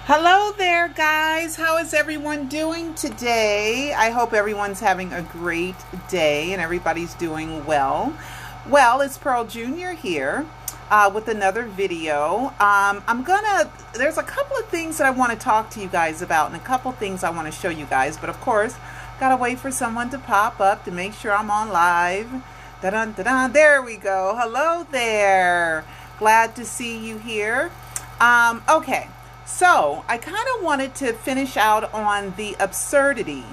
Hello there, guys. How is everyone doing today? I hope everyone's having a great day and everybody's doing well. Well, it's Pearl Jr. here with another video. There's a couple of things that I want to talk to you guys about and a couple of things I want to show you guys. But of course, gotta wait for someone to pop up to make sure I'm on live. Da-dun, da-dun. There we go. Hello there. Glad to see you here. Okay. So, I kind of wanted to finish out on the absurdity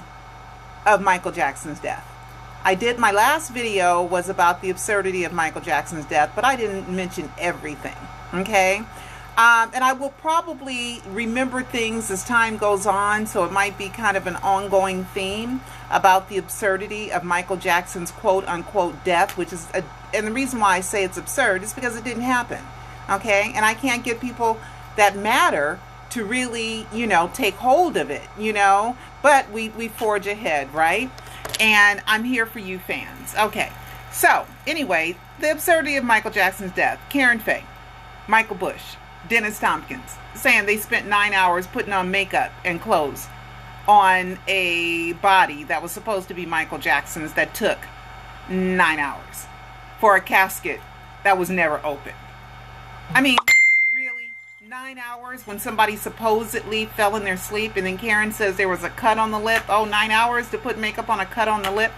of Michael Jackson's death. My last video was about the absurdity of Michael Jackson's death, but I didn't mention everything, okay? And I will probably remember things as time goes on, so it might be kind of an ongoing theme about the absurdity of Michael Jackson's quote-unquote death, and the reason why I say it's absurd is because it didn't happen, okay? And I can't get people that matter to really, take hold of it, but we forge ahead, right? And I'm here for you fans. Okay, so anyway, the absurdity of Michael Jackson's death. Karen Faye, Michael Bush, Dennis Tompkins saying they spent 9 hours putting on makeup and clothes on a body that was supposed to be Michael Jackson's that took 9 hours for a casket that was never opened. I mean, 9 hours when somebody supposedly fell in their sleep, and then Karen says there was a cut on the lip. Oh, 9 hours to put makeup on a cut on the lip,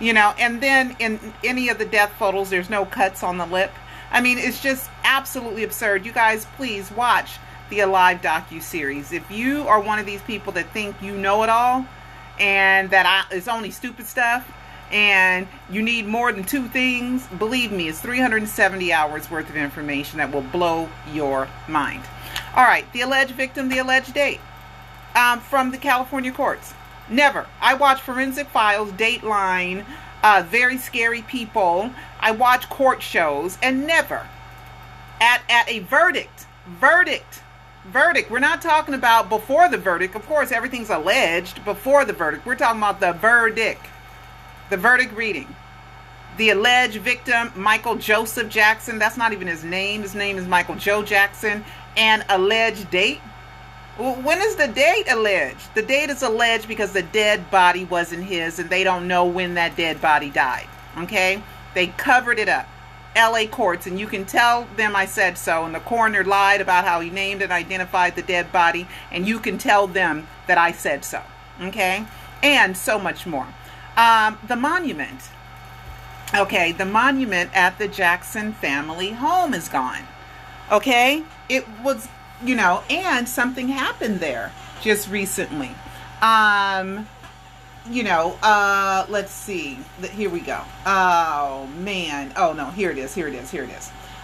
and then in any of the death photos there's no cuts on the lip. I mean, it's just absolutely absurd. You guys, please watch the Alive docu-series. If you are one of these people that think you know it all and that it's only stupid stuff and you need more than two things, believe me, it's 370 hours worth of information that will blow your mind. All right, the alleged victim, the alleged date from the California courts. Never. I watch Forensic Files, Dateline, Very Scary People. I watch court shows, and never at a verdict. We're not talking about before the verdict. Of course, everything's alleged before the verdict. We're talking about the verdict. The verdict reading. The alleged victim, Michael Joseph Jackson. That's not even his name. His name is Michael Joe Jackson. And alleged date. When is the date alleged? The date is alleged because the dead body wasn't his and they don't know when that dead body died. Okay? They covered it up. LA courts, and you can tell them I said so. And the coroner lied about how he named and identified the dead body. And you can tell them that I said so. Okay? And so much more. The monument. Okay, the monument at the Jackson family home is gone. Okay? It was, and something happened there just recently. Let's see. Here we go. Oh, man. Oh, no, here it is.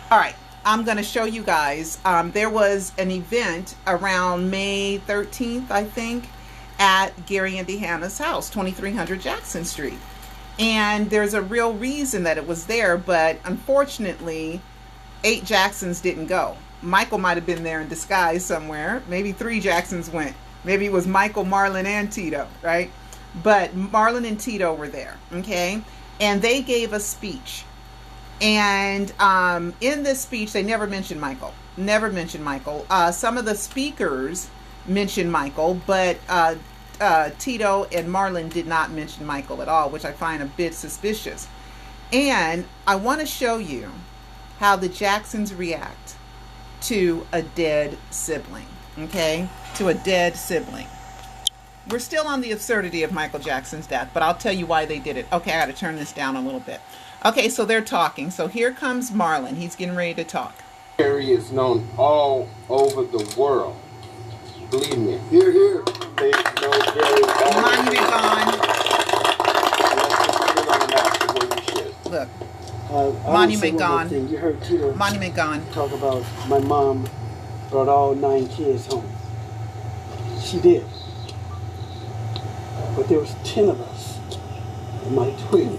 All right, I'm going to show you guys. There was an event around May 13th, I think, at Gary and Dehanna's house, 2300 Jackson Street. And there's a real reason that it was there, but unfortunately, 8 Jacksons didn't go. Michael might have been there in disguise somewhere. Maybe 3 Jacksons went. Maybe it was Michael, Marlon, and Tito, right? But Marlon and Tito were there, okay? And they gave a speech. And in this speech, they never mentioned Michael. Some of the speakers mentioned Michael, but Tito and Marlon did not mention Michael at all, which I find a bit suspicious. And I want to show you how the Jacksons react to a dead sibling, okay? To a dead sibling. We're still on the absurdity of Michael Jackson's death, but I'll tell you why they did it. Okay, I got to turn this down a little bit. Okay, so they're talking. So here comes Marlon. He's getting ready to talk. Gary is known all over the world. Believe me. Here. They know Gary. Monument gone. Look. Monument gone. You heard Tito Monument gone. talk about my mom brought all 9 kids home. She did. But there was 10 of us. And my twin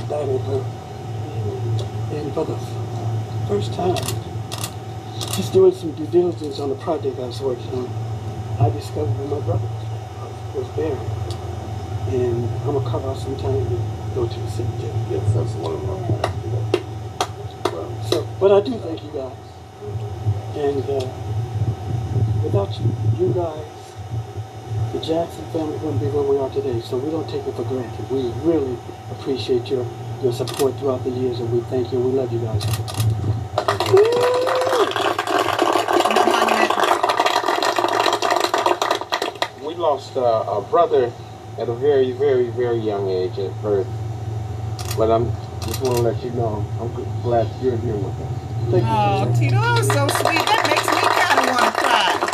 died at her. And for the first time, just doing some due diligence on the project I was working on, I discovered that my brother was buried. And I'm going to carve out some time to go to the cemetery. Yes, that's one of my But I do thank you guys. And without Without you guys, the Jackson family wouldn't be where we are today, so we don't take it for granted. We really appreciate your support throughout the years, and we thank you, and we love you guys. We lost a brother at a very, very, very young age at birth. But I'm just want to let you know, I'm glad you're here with us. Thank you. Oh, Tito, that was so sweet. That makes me kind of want to cry.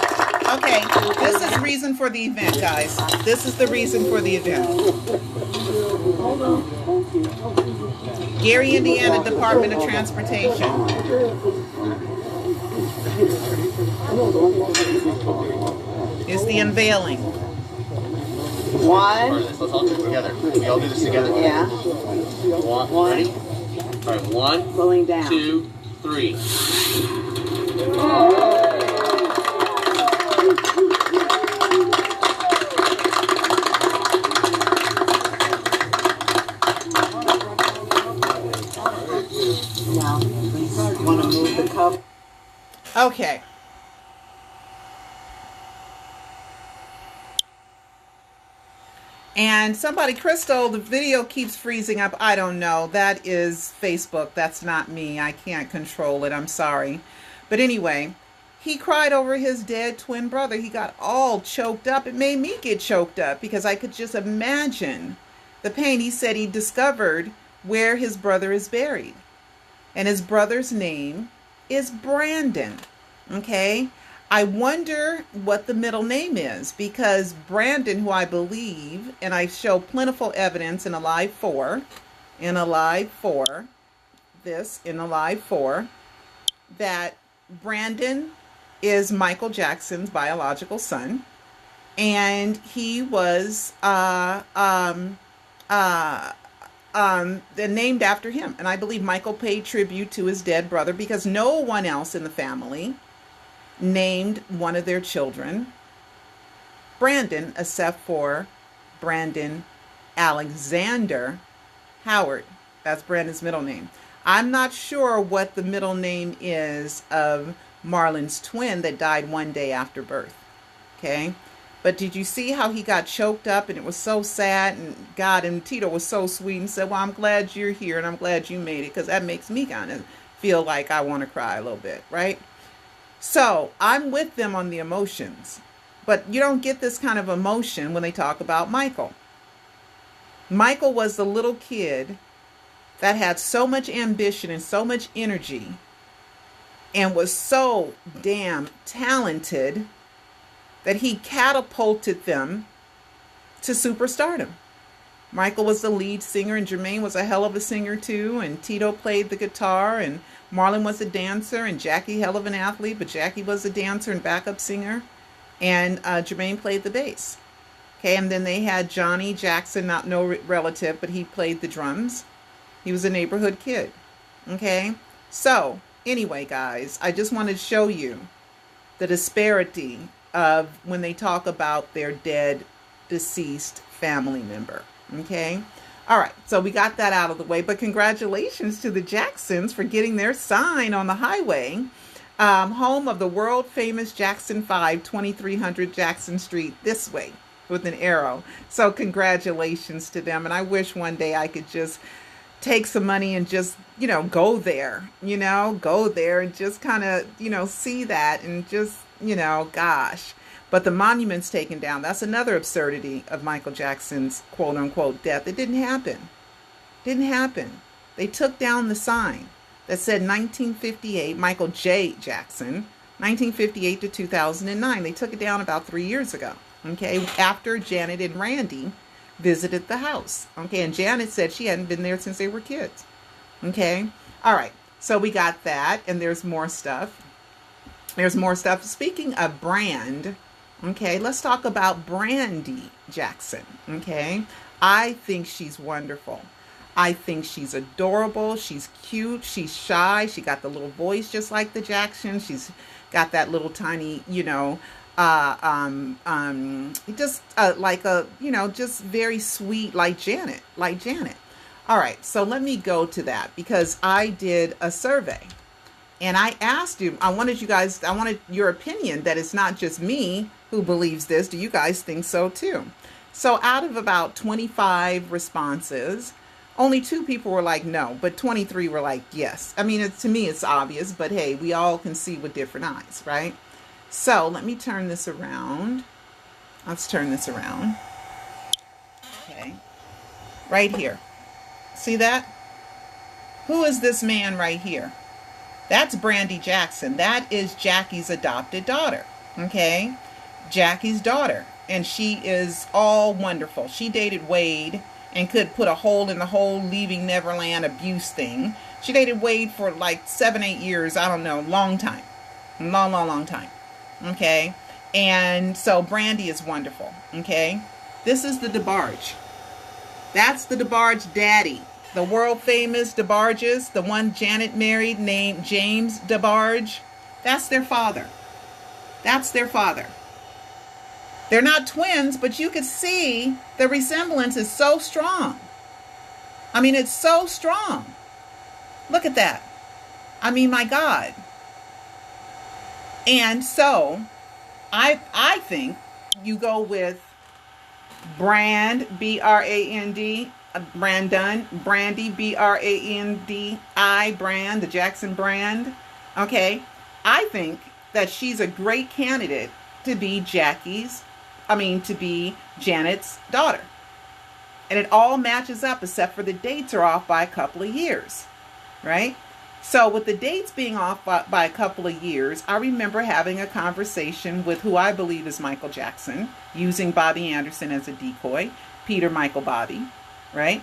Okay, this is the reason for the event, guys. This is the reason for the event. Gary, Indiana Department of Transportation. Is the unveiling. One. Let's all do it together. We all do this together. Yeah. One. Ready? All right. 1, Pulling down. 2, 3. Now, please want to move the cup. Okay. And somebody, Crystal, the video keeps freezing up. I don't know. That is Facebook. That's not me. I can't control it. I'm sorry. But anyway, he cried over his dead twin brother. He got all choked up. It made me get choked up because I could just imagine the pain. He said he discovered where his brother is buried. And his brother's name is Brandon. Okay? I wonder what the middle name is, because Brandon, who I believe, and I show plentiful evidence in Alive 4, that Brandon is Michael Jackson's biological son, and he was named after him. And I believe Michael paid tribute to his dead brother because no one else in the family named one of their children Brandon, except for Brandon Alexander Howard. That's Brandon's middle name. I'm not sure what the middle name is of Marlon's twin that died one day after birth. Okay? But did you see how he got choked up, and it was so sad, and God, and Tito was so sweet and said, well, I'm glad you're here and I'm glad you made it, because that makes me kind of feel like I want to cry a little bit, right? So I'm with them on the emotions, but you don't get this kind of emotion when they talk about Michael. Michael was the little kid that had so much ambition and so much energy and was so damn talented that he catapulted them to superstardom. Michael was the lead singer, and Jermaine was a hell of a singer too, and Tito played the guitar, and Marlon was a dancer, and Jackie, hell of an athlete, but Jackie was a dancer and backup singer, and Jermaine played the bass. Okay, and then they had Johnny Jackson, not no relative, but he played the drums. He was a neighborhood kid. Okay, so anyway, guys, I just wanted to show you the disparity of when they talk about their dead, deceased family member. Okay. All right. So we got that out of the way, but congratulations to the Jacksons for getting their sign on the highway, home of the world famous Jackson 5, 2300 Jackson Street, this way with an arrow. So congratulations to them. And I wish one day I could just take some money and just, go there, go there and just kind of, see that and just, gosh. But the monument's taken down. That's another absurdity of Michael Jackson's quote unquote death. It didn't happen. Didn't happen. They took down the sign that said 1958, Michael J. Jackson, 1958 to 2009. They took it down about 3 years ago. Okay. After Janet and Randy visited the house. Okay. And Janet said she hadn't been there since they were kids. Okay. All right. So we got that. And there's more stuff. There's more stuff. Speaking of brand, okay, let's talk about Brandi Jackson. Okay. I think she's wonderful. I think she's adorable. She's cute. She's shy. She got the little voice just like the Jacksons. She's got that little tiny, just very sweet, like Janet. All right. So let me go to that because I did a survey. And I asked you, I wanted your opinion that it's not just me who believes this. Do you guys think so too? So out of about 25 responses, only 2 people were like no, but 23 were like yes. I mean, to me, it's obvious, but hey, we all can see with different eyes, right? So let me turn this around. Let's turn this around. Okay. Right here. See that? Who is this man right here? That's Brandi Jackson. That is Jackie's adopted daughter. Okay? Jackie's daughter. And she is all wonderful. She dated Wade and could put a hole in the whole Leaving Neverland abuse thing. She dated Wade for like 7-8 years. I don't know. Long time. Long time. Okay? And so Brandi is wonderful. Okay? This is the DeBarge. That's the DeBarge daddy. The world famous DeBarges, the one Janet married named James DeBarge. That's their father. That's their father. They're not twins, but you could see the resemblance is so strong. I mean, it's so strong. Look at that. I mean, my God. And so I think you go with Brandi, Brandi, Brandi, brand, the Jackson brand. Okay. I think that she's a great candidate to be to be Janet's daughter. And it all matches up except for the dates are off by a couple of years. Right? So with the dates being off by a couple of years, I remember having a conversation with who I believe is Michael Jackson, using Bobby Anderson as a decoy, Peter Michael Bobby. Right?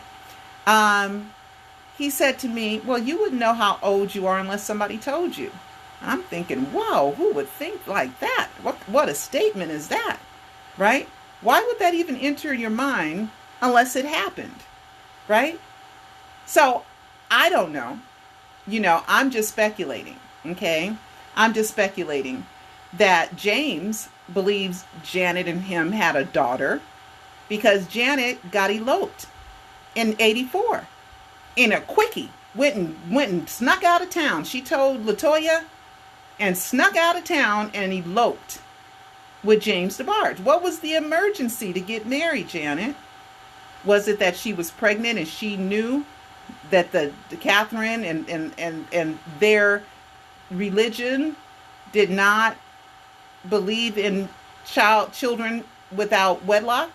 He said to me, well, you wouldn't know how old you are unless somebody told you. I'm thinking, wow, who would think like that? What a statement is that? Right? Why would that even enter your mind unless it happened? Right? So I don't know. I'm just speculating. Okay? I'm just speculating that James believes Janet and him had a daughter because Janet got eloped in 84 in a quickie. Went and snuck out of town. She told LaToya and snuck out of town and eloped with James DeBarge. What was the emergency to get married, Janet? Was it that she was pregnant and she knew that the Catherine and their religion did not believe in children without wedlock?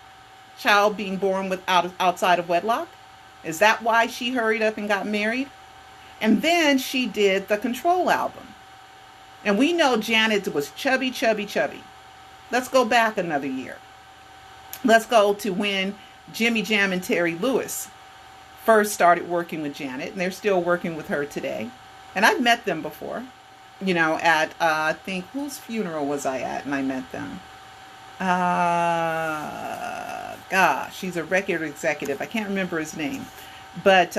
Child being born outside of wedlock? Is that why she hurried up and got married? And then she did the Control album. And we know Janet was chubby. Let's go back another year. Let's go to when Jimmy Jam and Terry Lewis first started working with Janet. And they're still working with her today. And I've met them before. At, I think, whose funeral was I at? And I met them. Gosh, she's a record executive. I can't remember his name, but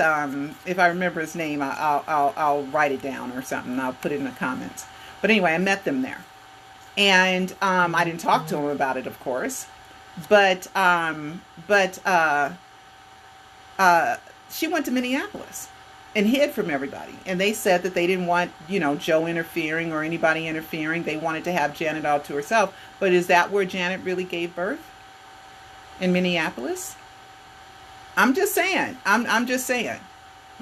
if I remember his name, I'll write it down or something. I'll put it in the comments. But anyway, I met them there, and I didn't talk to them about it, of course, but she went to Minneapolis and hid from everybody, and they said that they didn't want Joe interfering or anybody interfering. They wanted to have Janet all to herself. But is that where Janet really gave birth? In Minneapolis? I'm just saying. I'm just saying.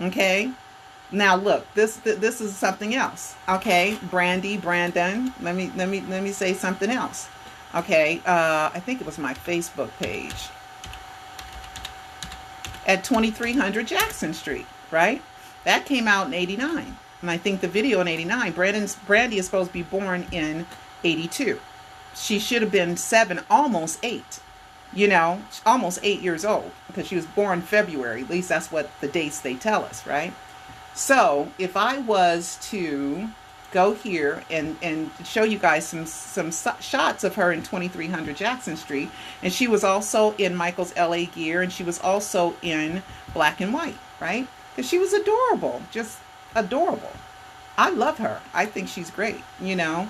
Okay? Now look, this is something else. Okay? Brandon. Let me say something else. Okay? I think it was my Facebook page. At 2300 Jackson Street, right? That came out in 89. And I think the video in 89, Brandi is supposed to be born in 82. She should have been 7, almost 8. Almost 8 years old. Because she was born February. At least that's what the dates they tell us, right? So, if I was to go here and show you guys some shots of her in 2300 Jackson Street. And she was also in Michael's LA Gear. And she was also in Black and White, right? Because she was adorable. Just adorable. I love her. I think she's great, Let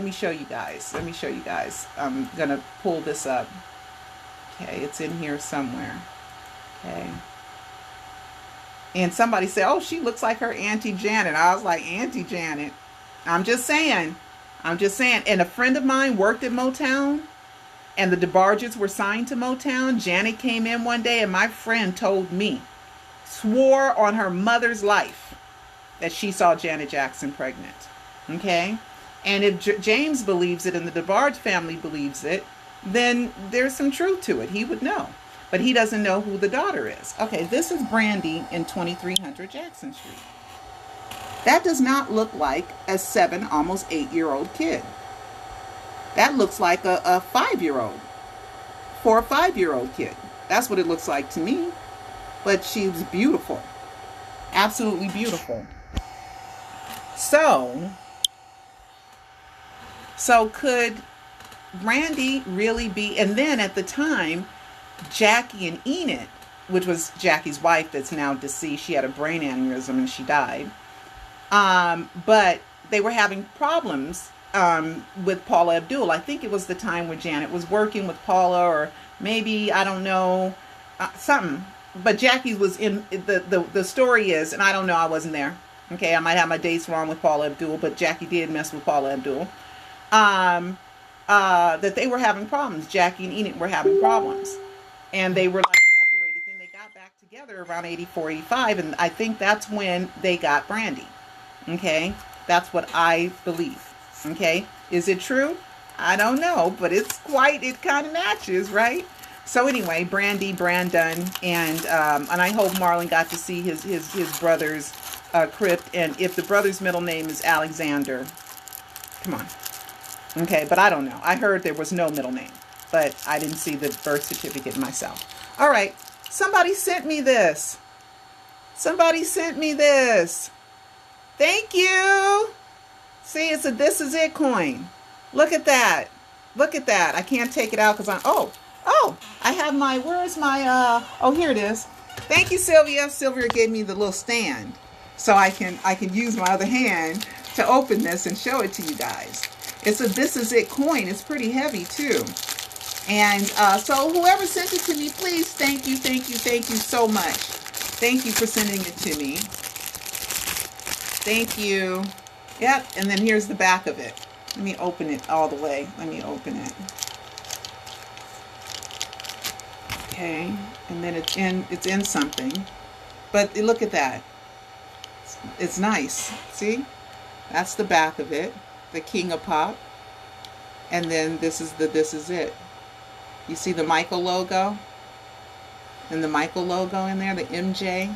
me show you guys. I'm going to pull this up. Okay, it's in here somewhere. Okay. And somebody said, oh, she looks like her Auntie Janet. I was like, Auntie Janet? I'm just saying. I'm just saying. And a friend of mine worked at Motown, and the DeBarges were signed to Motown. Janet came in one day, and my friend told me, swore on her mother's life, that she saw Janet Jackson pregnant. Okay? And if James believes it and the DeBarge family believes it, then there's some truth to it. He would know. But he doesn't know who the daughter is. Okay, this is Brandi in 2300 Jackson Street. That does not look like a 7, almost 8-year-old kid. That looks like a 5-year-old. 4 or 5-year-old kid. That's what it looks like to me. But she was beautiful. Absolutely beautiful. So could Brandi really be? And then at the time, Jackie and Enid, which was Jackie's wife that's now deceased, she had a brain aneurysm and she died. But they were having problems with Paula Abdul. I think it was the time where Janet was working with Paula, or maybe, I don't know, something. But Jackie was in, the story is, and I don't know, I wasn't there. Okay, I might have my dates wrong with Paula Abdul, but Jackie did mess with Paula Abdul. That they were having problems. Jackie and Enid were having problems. And they were like separated. Then they got back together around 84, 85. And I think that's when they got Brandi. Okay? That's what I believe. Okay? Is it true? I don't know. But it kind of matches, right? So anyway, Brandi, Brandon, and I hope Marlon got to see his brother's crypt. And if the brother's middle name is Alexander, come on. Okay, but I don't know. I heard there was no middle name, but I didn't see the birth certificate myself. All right, somebody sent me this. Somebody sent me this. Thank you. See, it's a This Is It coin. Look at that. Look at that. I can't take it out because I have my, where's my, oh, here it is. Thank you, Sylvia. Sylvia gave me the little stand so I can use my other hand to open this and show it to you guys. It's a This Is It coin. It's pretty heavy too. And so whoever sent it to me, please, thank you so much. Thank you for sending it to me. Thank you. Yep, and then here's the back of it. Let me open it all the way. Let me open it. Okay, and then it's in something. But look at that. It's nice. See? That's the back of it. The King of Pop. And then this is it. You see the Michael logo? And the Michael logo in there, the MJ.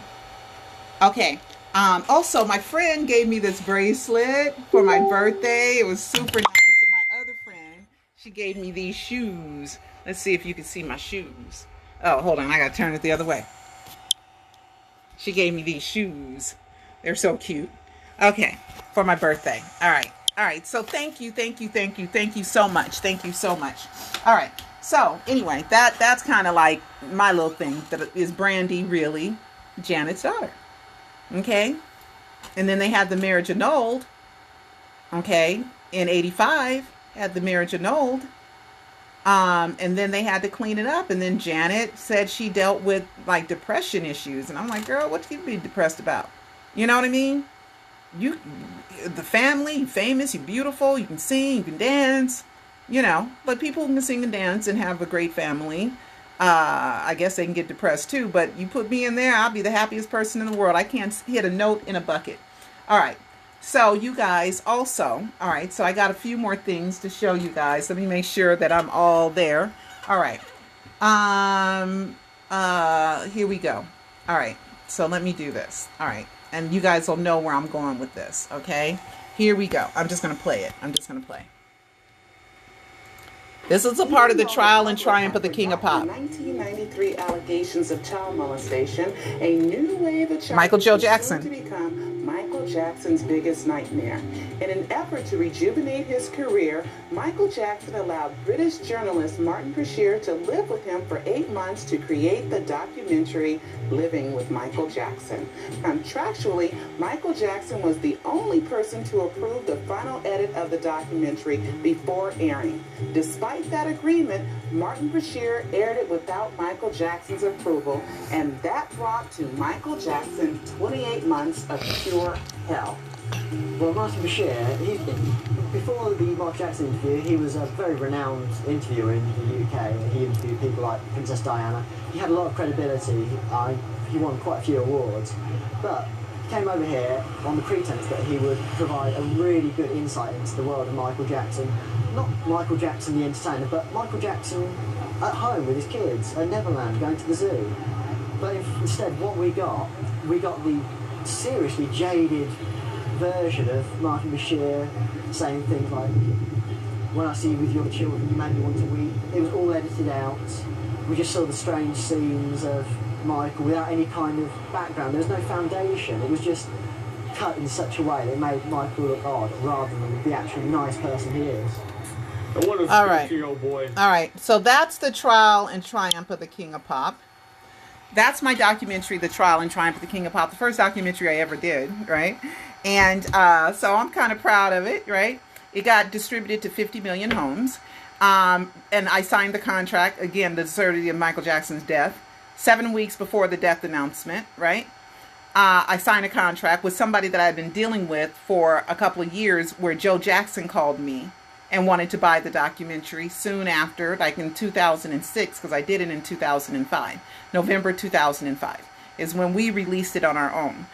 Okay. Also, my friend gave me this bracelet for my birthday. It was super nice. And my other friend, she gave me these shoes. Let's see if you can see my shoes. Oh, hold on. I got to turn it the other way. She gave me these shoes. They're so cute. Okay. For my birthday. All right. All right, so thank you so much. Thank you so much. All right, so anyway, that's kind of like my little thing. That is Brandi really Janet's daughter? Okay, and then they had the marriage annulled. Okay, in '85 had the marriage annulled. And then they had to clean it up. And then Janet said she dealt with like depression issues, and I'm like, girl, what can you be depressed about? You know what I mean? The family, you're famous, you're beautiful, you can sing, you can dance, you know, but people can sing and dance and have a great family. I guess they can get depressed too, but you put me in there, I'll be the happiest person in the world. I can't hit a note in a bucket. All right. So you guys also, all right, so I got a few more things to show you guys. Let me make sure that I'm all there. All right. Here we go. All right. So let me do this. All right. And you guys will know where I'm going with this, okay? Here we go. I'm just going to play it. This is a part of the trial and triumph of the King of Pop. 1993 allegations of child molestation, a new wave of child Michael Joe Jackson. to become Michael Jackson's biggest nightmare. In an effort to rejuvenate his career, Michael Jackson allowed British journalist Martin Bashir to live with him for 8 months to create the documentary Living with Michael Jackson. Contractually, Michael Jackson was the only person to approve the final edit of the documentary before airing. Despite that agreement, Martin Bashir aired it without Michael Jackson's approval, and that brought to Michael Jackson 28 months of pure hell. Well, Martin Bashir, before the Michael Jackson interview, he was a very renowned interviewer in the UK. He interviewed people like Princess Diana. He had a lot of credibility. He won quite a few awards. But he came over here on the pretense that he would provide a really good insight into the world of Michael Jackson. Not Michael Jackson the entertainer, but Michael Jackson at home with his kids, at Neverland, going to the zoo. But instead, what we got the seriously jaded version of Martin Bashir saying things like, "When I see you with your children, you make me want to weep." It was all edited out. We just saw the strange scenes of Michael without any kind of background. There was no foundation. It was just cut in such a way that it made Michael look odd rather than the actual nice person he is. All right. All right. So that's the trial and triumph of the King of Pop. That's my documentary, The Trial and Triumph of the King of Pop, the first documentary I ever did, right? And so I'm kind of proud of it, right? It got distributed to 50 million homes. And I signed the contract, again, the absurdity of Michael Jackson's death, 7 weeks before the death announcement, right? I signed a contract with somebody that I've been dealing with for a couple of years, where Joe Jackson called me and wanted to buy the documentary soon after, like in 2006, because I did it in 2005. November 2005 is when we released it on our own.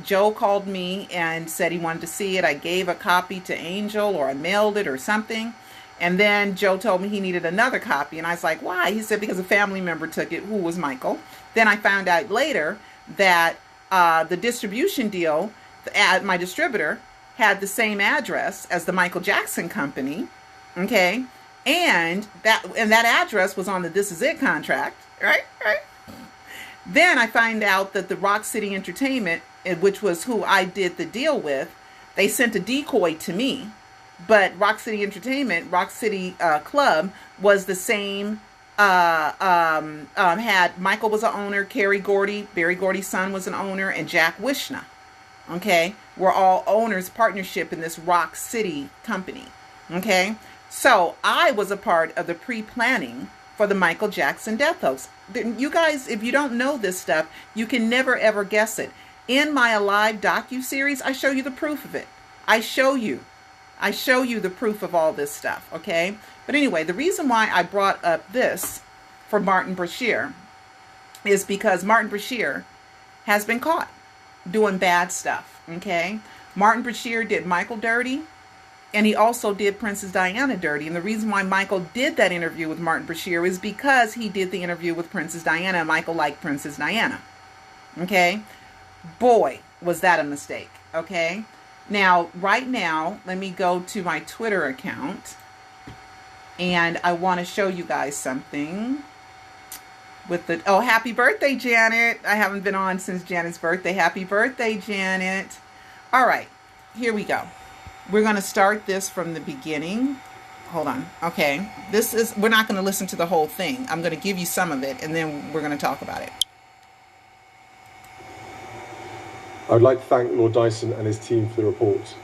Joe called me and said he wanted to see it. I gave a copy to Angel, or I mailed it or something. And then Joe told me he needed another copy. And I was like, why? He said, because a family member took it, who was Michael. Then I found out later that the distribution deal, my distributor, had the same address as the Michael Jackson company, okay? And that address was on the This Is It contract, right? Then I find out that the Rock City Entertainment, which was who I did the deal with, they sent a decoy to me. But Rock City Entertainment, Rock City Club, was the same, had Michael was an owner, Barry Gordy's son was an owner, and Jack Wishna. Okay, we're all owners, partnership in this Rock City company. Okay, so I was a part of the pre-planning for the Michael Jackson death hoax. You guys, if you don't know this stuff, you can never ever guess it. In my Alive docu-series, I show you the proof of it. I show you the proof of all this stuff. Okay, but anyway, the reason why I brought up this for Martin Bashir is because Martin Bashir has been caught doing bad stuff, okay? Martin Bashir did Michael dirty, and he also did Princess Diana dirty. And the reason why Michael did that interview with Martin Bashir is because he did the interview with Princess Diana, and Michael liked Princess Diana, okay? Boy, was that a mistake, okay? Now, right now, let me go to my Twitter account, and I want to show you guys something. Oh, happy birthday, Janet. I haven't been on since Janet's birthday. Happy birthday, Janet. All right, here we go. We're going to start this from the beginning. Hold on. Okay, we're not going to listen to the whole thing. I'm going to give you some of it, and then we're going to talk about it. I would like to thank Lord Dyson and his team for the report.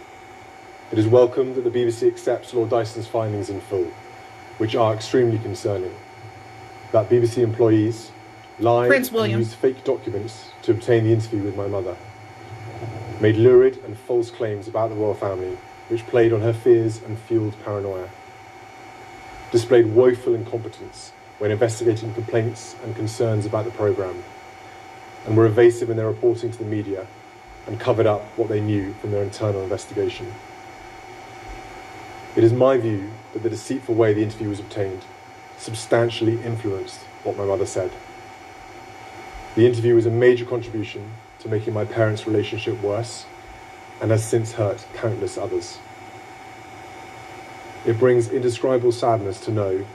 It is welcome that the BBC accepts Lord Dyson's findings in full, which are extremely concerning. That BBC employees lied and used fake documents to obtain the interview with my mother, made lurid and false claims about the royal family, which played on her fears and fueled paranoia, displayed woeful incompetence when investigating complaints and concerns about the programme, and were evasive in their reporting to the media and covered up what they knew from their internal investigation. It is my view that the deceitful way the interview was obtained substantially influenced what my mother said. The interview was a major contribution to making my parents' relationship worse and has since hurt countless others. It brings indescribable sadness to know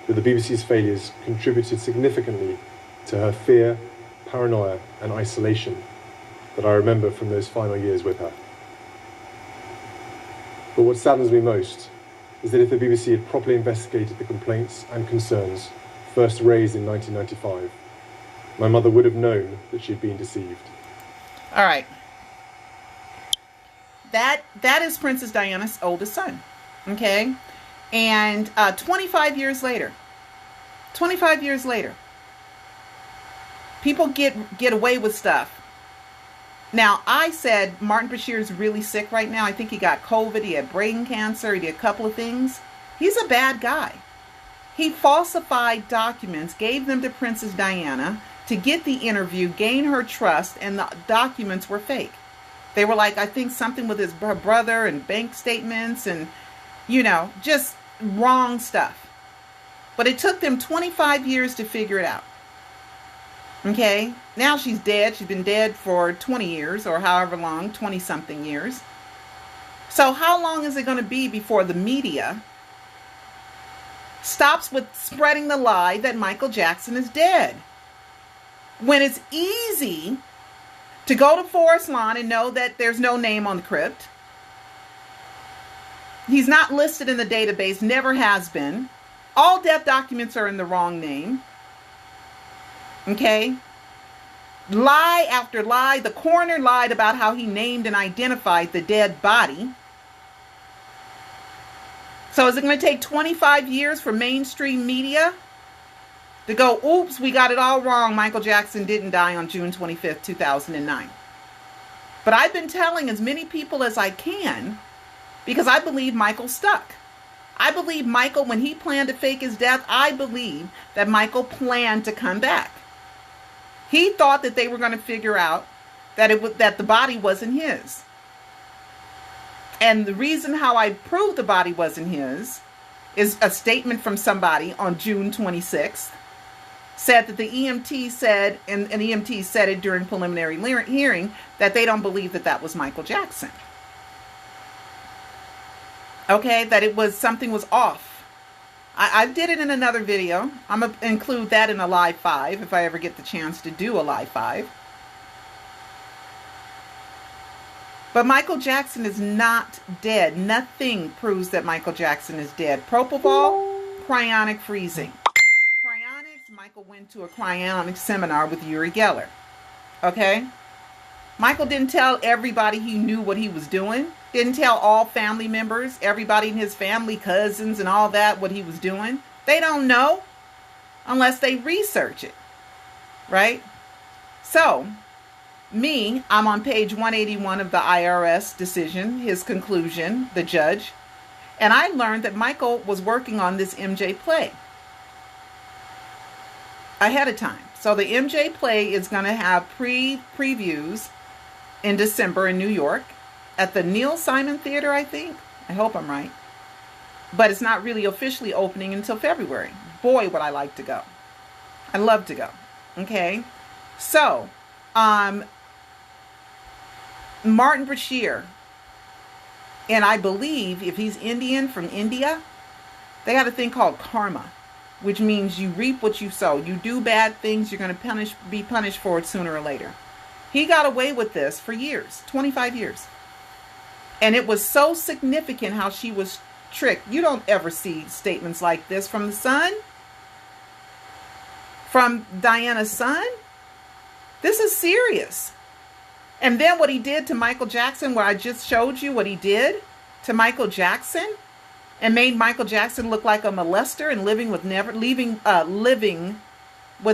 that the BBC's failures contributed significantly to her fear, paranoia and isolation, that I remember from those final years with her. But what saddens me most is that if the BBC had properly investigated the complaints and concerns first raised in 1995, my mother would have known that she had been deceived. All right. That is Princess Diana's oldest son. Okay? And 25 years later, people get away with stuff. Now, I said Martin Bashir is really sick right now. I think he got COVID. He had brain cancer. He did a couple of things. He's a bad guy. He falsified documents, gave them to Princess Diana to get the interview, gain her trust, and the documents were fake. They were like, I think something with her brother and bank statements and, you know, just wrong stuff. But it took them 25 years to figure it out. Okay? Now she's dead. She's been dead for 20 years or however long, 20-something years. So how long is it going to be before the media stops with spreading the lie that Michael Jackson is dead? When it's easy to go to Forest Lawn and know that there's no name on the crypt. He's not listed in the database, never has been. All death documents are in the wrong name. Okay? Lie after lie. The coroner lied about how he named and identified the dead body. So is it going to take 25 years for mainstream media to go, oops, we got it all wrong. Michael Jackson didn't die on June 25th, 2009. But I've been telling as many people as I can because I believe Michael stuck. I believe Michael, when he planned to fake his death, I believe that Michael planned to come back. He thought that they were going to figure out that the body wasn't his. And the reason how I proved the body wasn't his is a statement from somebody on June 26th said that the EMT said, and the EMT said it during preliminary hearing, that they don't believe that that was Michael Jackson. Okay, that something was off. I did it in another video. I'm going to include that in a live 5 if I ever get the chance to do a live 5. But Michael Jackson is not dead. Nothing proves that Michael Jackson is dead. Propofol, cryonic freezing. Cryonics, Michael went to a cryonic seminar with Uri Geller. Okay? Michael didn't tell everybody he knew what he was doing. Didn't tell all family members, everybody in his family, cousins and all that, what he was doing. They don't know unless they research it. Right? So, I'm on page 181 of the IRS decision, his conclusion, the judge. And I learned that Michael was working on this MJ play ahead of time. So the MJ play is going to have previews in December in New York at the Neil Simon Theater, I think. I hope I'm right. But it's not really officially opening until February. Boy, would I like to go. I love to go. Okay? So, Martin Bashir, and I believe if he's Indian from India, they have a thing called karma, which means you reap what you sow. You do bad things, you're going to be punished for it sooner or later. He got away with this for years, 25 years. And it was so significant how she was tricked. You don't ever see statements like this from the son, from Diana's son. This is serious. And then what he did to Michael Jackson, where I just showed you what he did to Michael Jackson and made Michael Jackson look like a molester and living with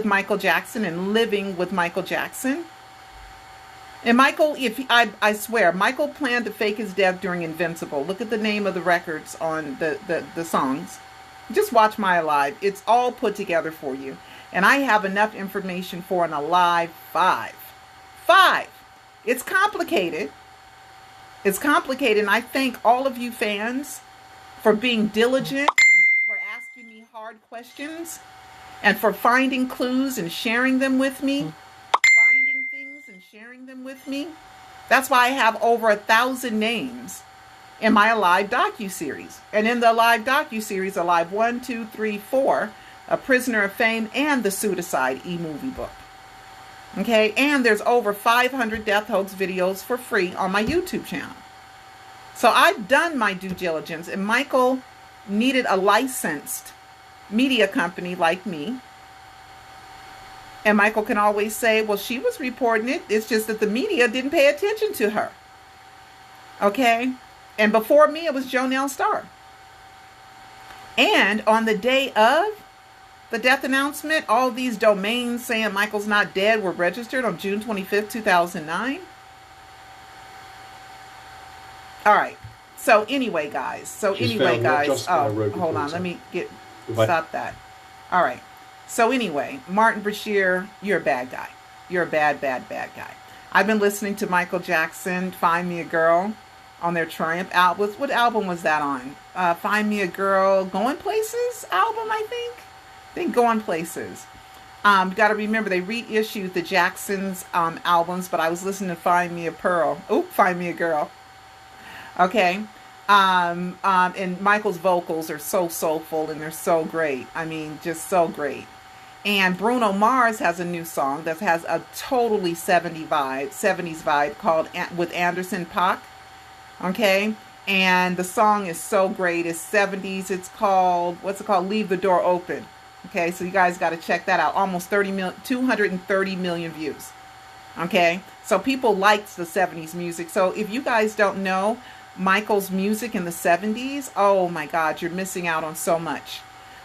Michael Jackson and living with Michael Jackson. And Michael, I swear, Michael planned to fake his death during Invincible. Look at the name of the records on the songs. Just watch my Alive. It's all put together for you. And I have enough information for an Alive 5. 5. It's complicated. It's complicated. And I thank all of you fans for being diligent and for asking me hard questions and for finding clues and sharing them with me. Sharing them with me. That's why I have over 1,000 names in my Alive docuseries. And in the Alive docuseries, Alive 1, 2, 3, 4, A Prisoner of Fame, and the Suicide e-movie book. Okay, and there's over 500 death hoax videos for free on my YouTube channel. So I've done my due diligence, and Michael needed a licensed media company like me. And Michael can always say, well, she was reporting it. It's just that the media didn't pay attention to her. Okay? And before me, it was Jonelle Starr. And on the day of the death announcement, all these domains saying Michael's not dead were registered on June 25th, 2009. All right. So anyway, guys. Oh, hold on. Let me stop that. All right. So anyway, Martin Bashir, you're a bad guy. You're a bad, bad, bad guy. I've been listening to Michael Jackson, Find Me a Girl, on their Triumph album. What album was that on? Find Me a Girl, Going Places album, I think Going Places. Got to remember, they reissued the Jacksons albums, but I was listening to Find Me a Girl. Okay. And Michael's vocals are so soulful and they're so great. I mean, just so great. And Bruno Mars has a new song that has a totally 70s vibe called With Anderson .Paak. Okay. And the song is so great. It's 70s. It's called, Leave the Door Open. Okay. So you guys got to check that out. Almost 230 million views. Okay. So people liked the 70s music. So if you guys don't know Michael's music in the 70s, oh my God, you're missing out on so much.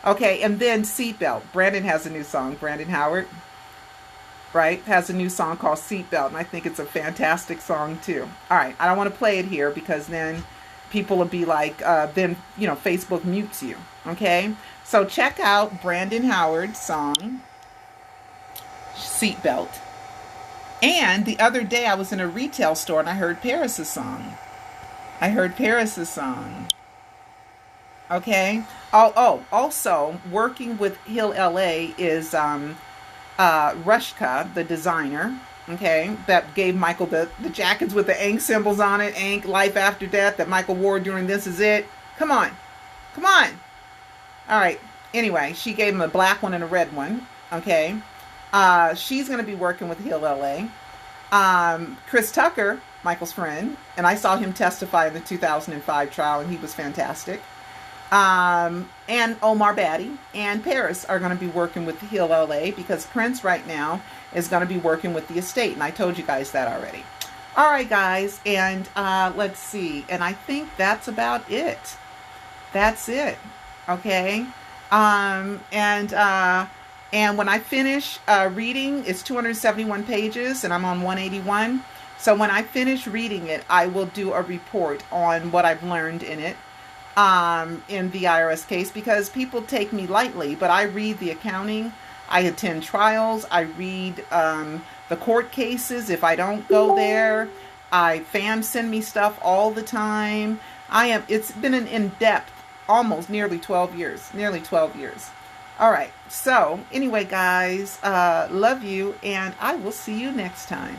Okay, and then Seatbelt. Brandon has a new song. Brandon Howard, right, has a new song called Seatbelt, and I think it's a fantastic song too. All right, I don't want to play it here because then people will be like, Facebook mutes you. Okay, so check out Brandon Howard's song, Seatbelt. And the other day I was in a retail store and I heard Paris's song. Okay. Also working with Hill LA is Rushka, the designer. Okay, that gave Michael the jackets with the ink symbols on it, ink, life after death, that Michael wore during This Is It. Come on. All right. Anyway, she gave him a black one and a red one. Okay. She's going to be working with Hill LA. Chris Tucker, Michael's friend, and I saw him testify in the 2005 trial, and he was fantastic. And Omar Batty and Paris are going to be working with Hill LA because Prince right now is going to be working with the estate, and I told you guys that already. All right, guys, and let's see, and I think that's about it. That's it. Okay. And when I finish reading, it's 271 pages, and I'm on 181. So when I finish reading it, I will do a report on what I've learned in it, in the IRS case, because people take me lightly, but I read the accounting, I attend trials, I read the court cases. If I don't go there, fans send me stuff all the time. It's been an in-depth, almost nearly 12 years. All right. So anyway, guys, love you, and I will see you next time.